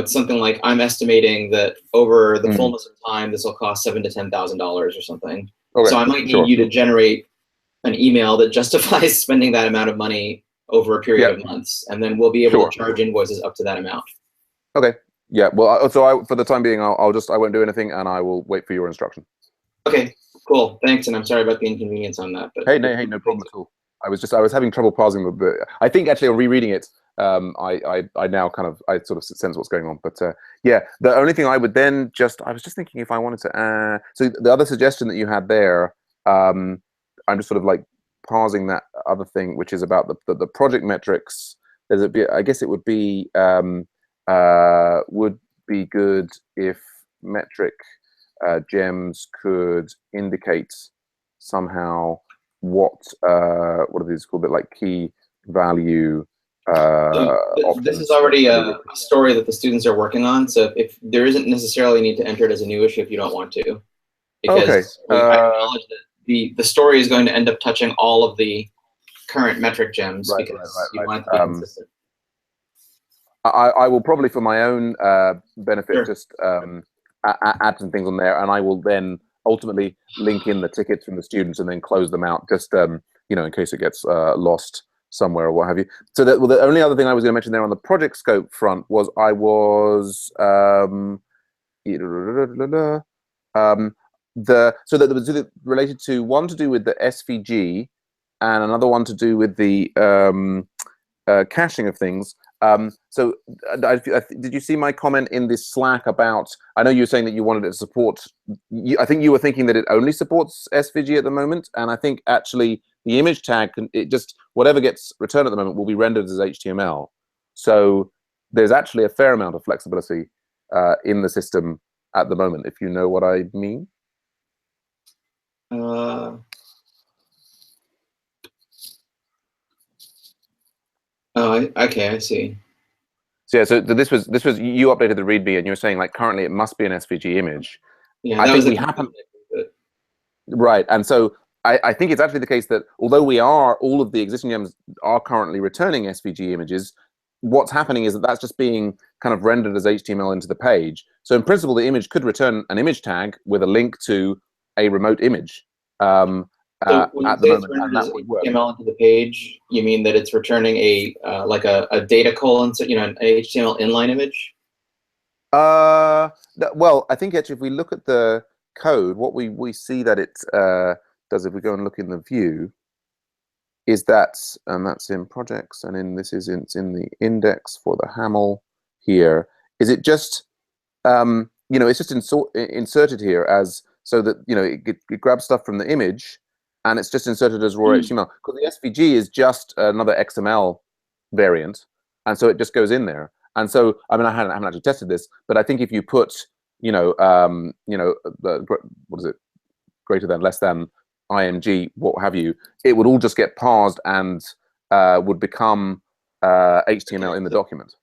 something like, I'm estimating that over the fullness of time, this will cost $7,000 to $10,000 or something. Okay. So I might need you to generate an email that justifies spending that amount of money over a period of months, and then we'll be able to charge invoices up to that amount. Okay. Yeah. Well, for the time being, I won't do anything, and I will wait for your instruction. Okay. Cool. Thanks, and I'm sorry about the inconvenience on that. But hey, no problem at all. I was having trouble parsing the. I think actually, rereading it. I now I sort of sense what's going on, but yeah, the only thing I would then I was just thinking if I wanted to so the other suggestion that you had there, I'm just sort of like parsing that other thing, which is about the project metrics. I guess it would be good if metric gems could indicate somehow what are these called, a bit like key value. This is already a story that the students are working on, so if there isn't necessarily a need to enter it as a new issue if you don't want to, because I acknowledge that the story is going to end up touching all of the current metric gems because you want it to be consistent. I will probably, for my own benefit, Sure. just add some things on there, and I will then ultimately link in the tickets from the students and then close them out, just you know, in case it gets lost somewhere or what have you. So that, well, the only other thing I was going to mention there on the project scope front was I was so that there was related to one to do with the SVG and another one to do with the caching of things. So did you see my comment in this Slack about, I know you were saying that you wanted it to support, I think you were thinking that it only supports SVG at the moment, and I think actually the image tag, it just, whatever gets returned at the moment will be rendered as HTML. So there's actually a fair amount of flexibility in the system at the moment, if you know what I mean. Oh, okay, I see. So yeah, so this was you updated the README and you were saying like currently it must be an SVG image. Yeah, I think we happen, right, and so I think it's actually the case that although all of the existing gems are currently returning SVG images, what's happening is that that's just being kind of rendered as HTML into the page. So in principle, the image could return an image tag with a link to a remote image. So when you say it's rendered as HTML into the page, you mean that it's returning a like a data colon, so, you know, an HTML inline image? Well, I think actually if we look at the code, what we see that it does, if we go and look in the view, is that, and that's in projects, and in this is in the index for the HAML here, is it just you know, it's just inserted here as so that, you know, it grabs stuff from the image and it's just inserted as raw HTML, because the SVG is just another XML variant, and so it just goes in there. And so, I mean, I haven't actually tested this, but I think if you put, you know, what is it, greater than, less than, img, what have you, it would all just get parsed and would become HTML in the document.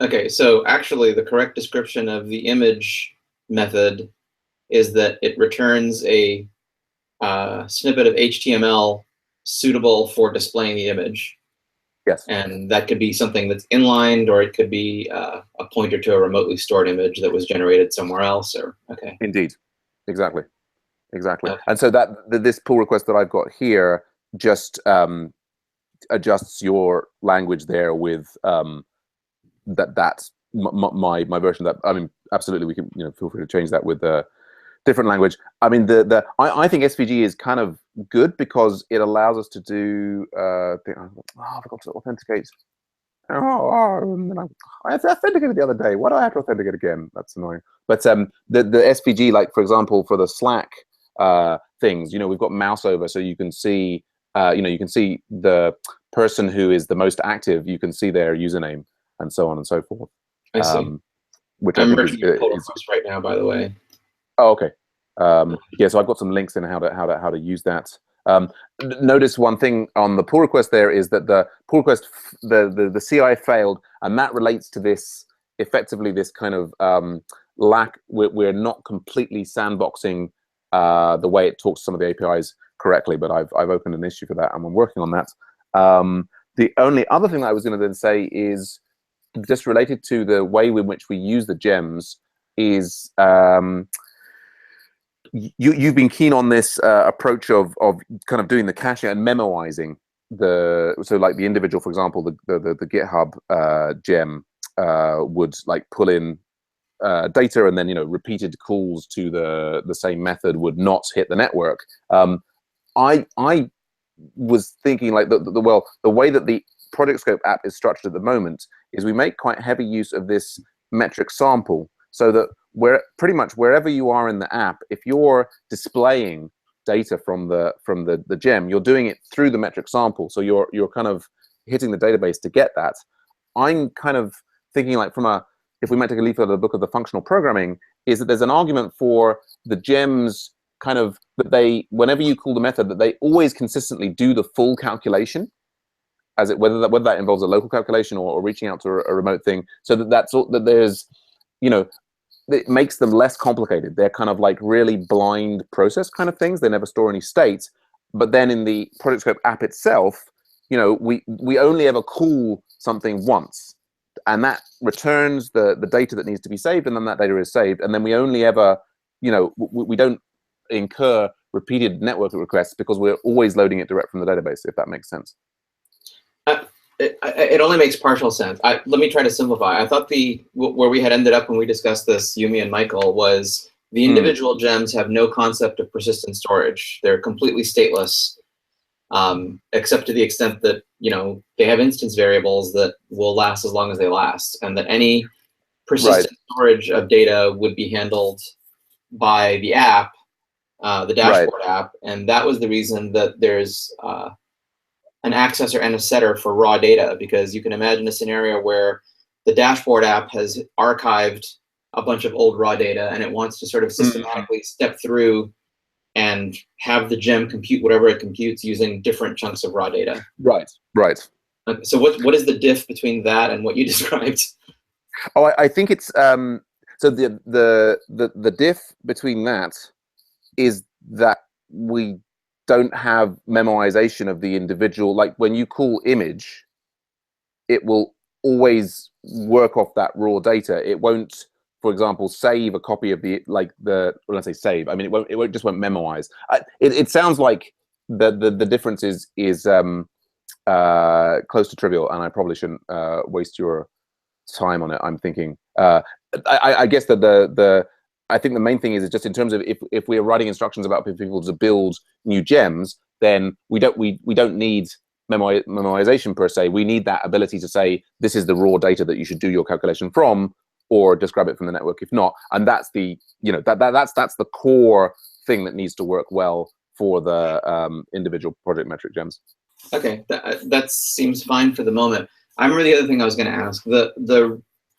Okay, so actually the correct description of the image method is that it returns a snippet of HTML suitable for displaying the image. Yes. And that could be something that's inlined, or it could be a pointer to a remotely stored image that was generated somewhere else, or, okay. Indeed, exactly. Exactly. Okay. And so that this pull request that I've got here just adjusts your language there with that's my version of that. I mean, absolutely, we can, you know, feel free to change that with different language. I mean, I think SVG is kind of good because it allows us to do I forgot to authenticate. I authenticated the other day. Why do I have to authenticate again? That's annoying. But the SVG, like for example, for the Slack things, you know, we've got mouse over, so you can see, you know, you can see the person who is the most active. You can see their username and so on and so forth. I see. Which I'm I think merging your pull request right now, by the way. Oh, okay. Yeah, so I've got some links in how to use that. Notice one thing on the pull request there is that the pull request, the CI failed, and that relates to this, effectively this kind of lack. We're not completely sandboxing the way it talks to some of the APIs correctly, but I've opened an issue for that, and we're working on that. The only other thing that I was going to then say is just related to the way in which we use the gems is you've been keen on this approach of kind of doing the caching and memoizing so like the individual, for example, the GitHub gem would like pull in data, and then, you know, repeated calls to the same method would not hit the network. I was thinking like the way that the project scope app is structured at the moment is we make quite heavy use of this metric sample, so that pretty much wherever you are in the app, if you're displaying data from the gem, you're doing it through the metric sample. So you're kind of hitting the database to get that. I'm kind of thinking like if we might take a leaf out of the book of the functional programming, is that there's an argument for the gems kind of that whenever you call the method, that they always consistently do the full calculation, as whether that involves a local calculation or reaching out to a remote thing, so that there's, you know, it makes them less complicated. They're kind of like really blind process kind of things. They never store any states. But then in the project scope app itself, we only ever call something once, and that returns the data that needs to be saved, and then that data is saved, and then we only ever, we don't incur repeated network requests because we're always loading it direct from the database, if that makes sense. It only makes partial sense. Let me try to simplify. I thought where we had ended up when we discussed this, Yumi and Michael, was the individual gems have no concept of persistent storage. They're completely stateless, except to the extent that they have instance variables that will last as long as they last, and that any persistent storage of data would be handled by the app, the dashboard app, and that was the reason that there's an accessor and a setter for raw data, because you can imagine a scenario where the dashboard app has archived a bunch of old raw data and it wants to sort of systematically step through and have the gem compute whatever it computes using different chunks of raw data. Right. So what is the diff between that and what you described? Oh, I think it's so the diff between that is that we don't have memoization of the individual. Like when you call image, it will always work off that raw data. It won't, for example, save a copy of when I say save, I mean it won't memorize. It sounds like the difference is close to trivial, and I probably shouldn't waste your time on it. I'm thinking I guess that I think the main thing is just in terms of if we are writing instructions about people to build new gems, then we don't need memoization per se. We need that ability to say this is the raw data that you should do your calculation from, or just grab it from the network if not. And that's the that's the core thing that needs to work well for the individual project metric gems. Okay, that seems fine for the moment. I remember the other thing I was going to ask. The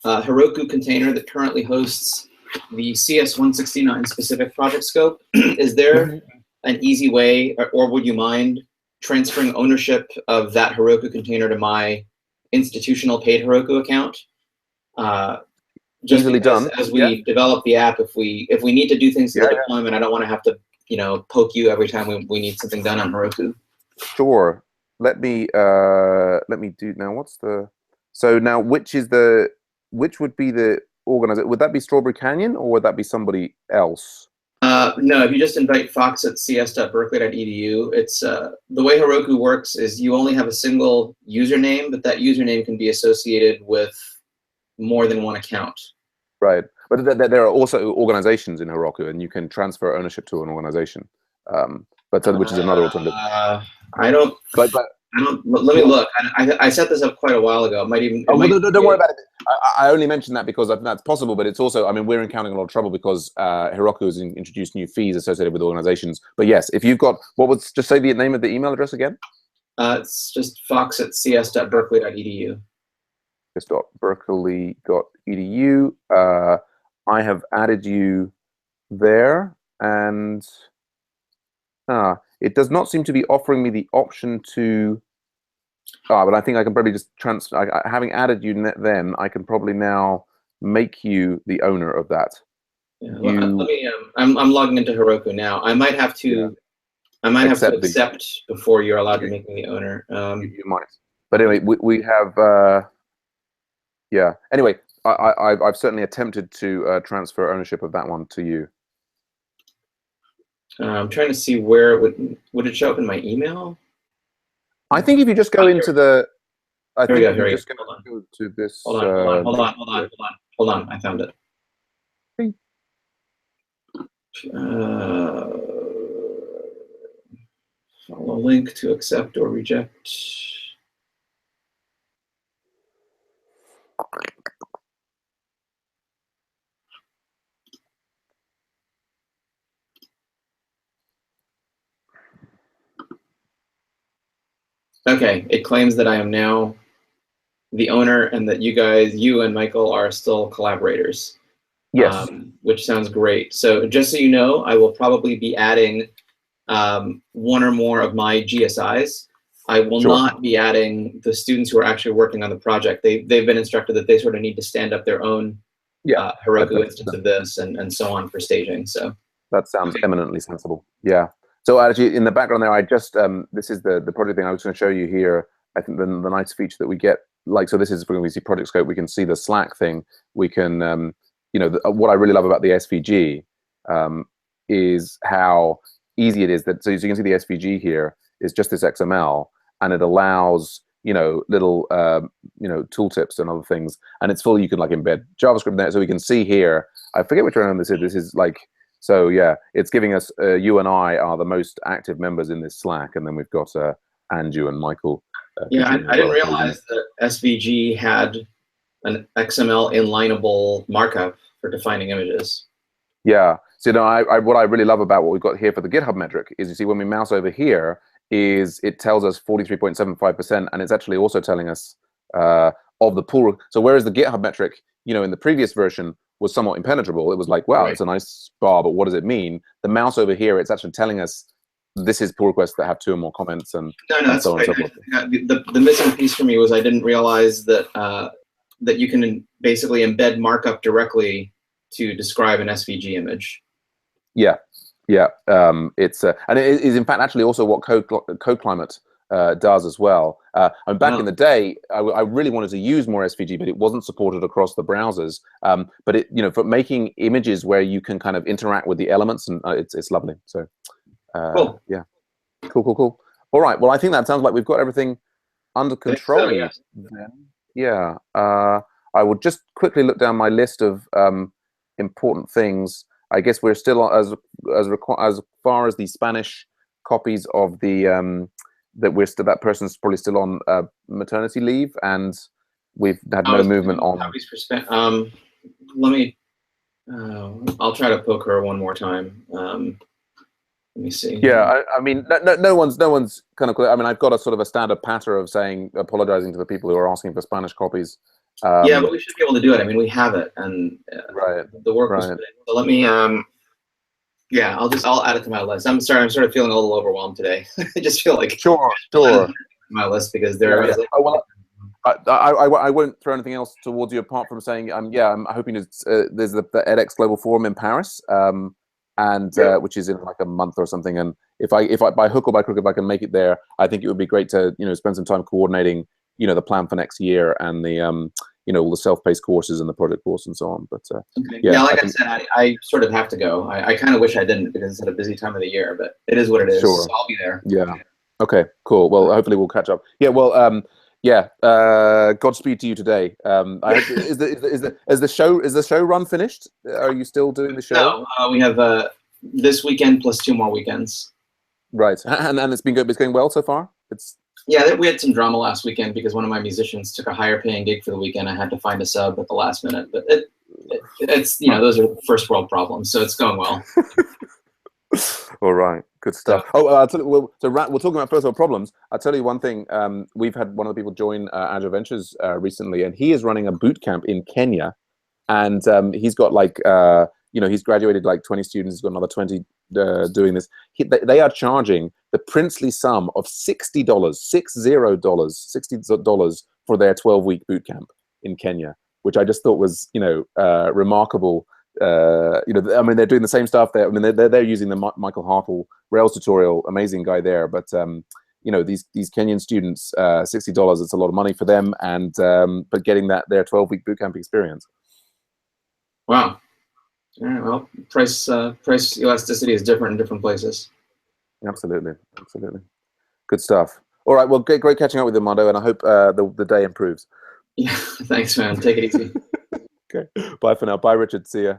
Heroku container that currently hosts the CS169 specific project scope, is there an easy way, or would you mind transferring ownership of that Heroku container to my institutional paid Heroku account? Just easily done. As we develop the app, if we need to do things in the deployment, I don't want to have to poke you every time we need something done on Heroku. Sure. Let me do now. Which would be the organizer? Would that be Strawberry Canyon, or would that be somebody else? No, if you just invite Fox at cs.berkeley.edu, it's the way Heroku works is you only have a single username, but that username can be associated with more than one account. Right, but there are also organizations in Heroku, and you can transfer ownership to an organization. Which is another alternative. I don't. But let me look. I set this up quite a while ago. It might even. Don't worry about it. I only mentioned that because that's possible, but it's also, I mean, we're encountering a lot of trouble because Heroku has introduced new fees associated with organizations. But yes, if you've got, just say the name of the email address again? It's just fox at cs.berkeley.edu. cs.berkeley.edu. I have added you there, and it does not seem to be offering me the option to. But I think I can probably just transfer. Having added you then, I can probably now make you the owner of that. Yeah, let me. I'm logging into Heroku now. I might have to. Yeah. I might have to accept before you're allowed to make me the owner. You might. But anyway, we have. Yeah. Anyway, I've certainly attempted to transfer ownership of that one to you. I'm trying to see where it would it show up in my email? I think if you just go into the, Here we go. Go to this. Hold on. I found it. Follow link to accept or reject. Okay, it claims that I am now the owner and that you and Michael are still collaborators. Yes. Which sounds great. So just so you know, I will probably be adding one or more of my GSIs. I will not be adding the students who are actually working on the project. They've been instructed that they sort of need to stand up their own Heroku instance of this and so on for staging. So that sounds eminently sensible. Yeah. So actually, in the background there, I just this is the project thing I was going to show you here. I think the nice feature that we get, like, so this is when we see Project Scope, we can see the Slack thing. We can, you know, what I really love about the SVG is how easy it is that, so as you can see the SVG here is just this XML, and it allows, you know, little, you know, tooltips and other things, and it's full. You can like embed JavaScript in there, so we can see here, I forget which one this is. This is like, so yeah, it's giving us, you and I are the most active members in this Slack, and then we've got Andrew and Michael. Yeah, I didn't realize that SVG had an XML inlineable markup for defining images. Yeah, so you know, what I really love about what we've got here for the GitHub metric is, you see when we mouse over here, is it tells us 43.75%, and it's actually also telling us of the pull. So whereas the GitHub metric, you know, in the previous version was somewhat impenetrable, it was like, wow, it's a nice bar, but what does it mean? The mouse over here, it's actually telling us this is pull requests that have 2 or more comments, and, and so on and so forth. The missing piece for me was I didn't realize that that you can basically embed markup directly to describe an SVG image. Yeah, yeah. It's and it is in fact actually also what CodeClimate does as well. And back in the day, I really wanted to use more SVG, but it wasn't supported across the browsers. But it, you know, for making images where you can kind of interact with the elements, and it's lovely. So cool. Yeah, cool. All right. Well, I think that sounds like we've got everything under control. So, yeah. Yeah. I will just quickly look down my list of important things. I guess we're still as far as the Spanish copies of the that person's probably still on maternity leave, and we've had no movement on. Copies for let me. I'll try to poke her one more time. Let me see. Yeah, I mean, no one's kind of. I mean, I've got a sort of a standard pattern of saying, apologizing to the people who are asking for Spanish copies. Yeah, but we should be able to do it. I mean, we have it, and the work was put in. So let me. Yeah, I'll add it to my list. I'm sorry, I'm sort of feeling a little overwhelmed today. I just feel like sure. My list because there is. Oh, well, I won't throw anything else towards you apart from saying, yeah, I'm hoping there's the edX Global Forum in Paris, and which is in like a month or something. And if I by hook or by crook, if I can make it there, I think it would be great to, you know, spend some time coordinating, you know, the plan for next year and the you know, all the self-paced courses and the project course and so on. But yeah, like I said, I sort of have to go. I kind of wish I didn't because it's at a busy time of the year, but it is what it is. Sure. So I'll be there. Yeah. Okay. Cool. Well, hopefully we'll catch up. Yeah. Well. Yeah. Godspeed to you today. Is the show run finished? Are you still doing the show? No. We have this weekend plus 2 more weekends. Right. And it's been good. It's going well so far. Yeah, we had some drama last weekend because one of my musicians took a higher paying gig for the weekend. I had to find a sub at the last minute, but it's, you know, those are first world problems, so it's going well. All right, good stuff. Oh, I'll tell you, so we're talking about first world problems. I'll tell you one thing. We've had one of the people join Agile Ventures recently, and he is running a boot camp in Kenya, and he's got like, you know, he's graduated like 20 students. He's got another 20 doing this. They are charging the princely sum of $60 for their 12-week boot camp in Kenya, which I just thought was, you know, remarkable. You know, I mean, they're doing the same stuff there. I mean, they're using the Michael Hartle Rails tutorial, amazing guy there. But you know, these Kenyan students, $60, it's a lot of money for them, and but getting their 12-week bootcamp experience. Wow. All right, well, price elasticity is different in different places. Absolutely. Good stuff. All right, well, great catching up with you, Armando, and I hope the day improves. Yeah, thanks, man. Take it easy. Okay, bye for now. Bye, Richard. See ya.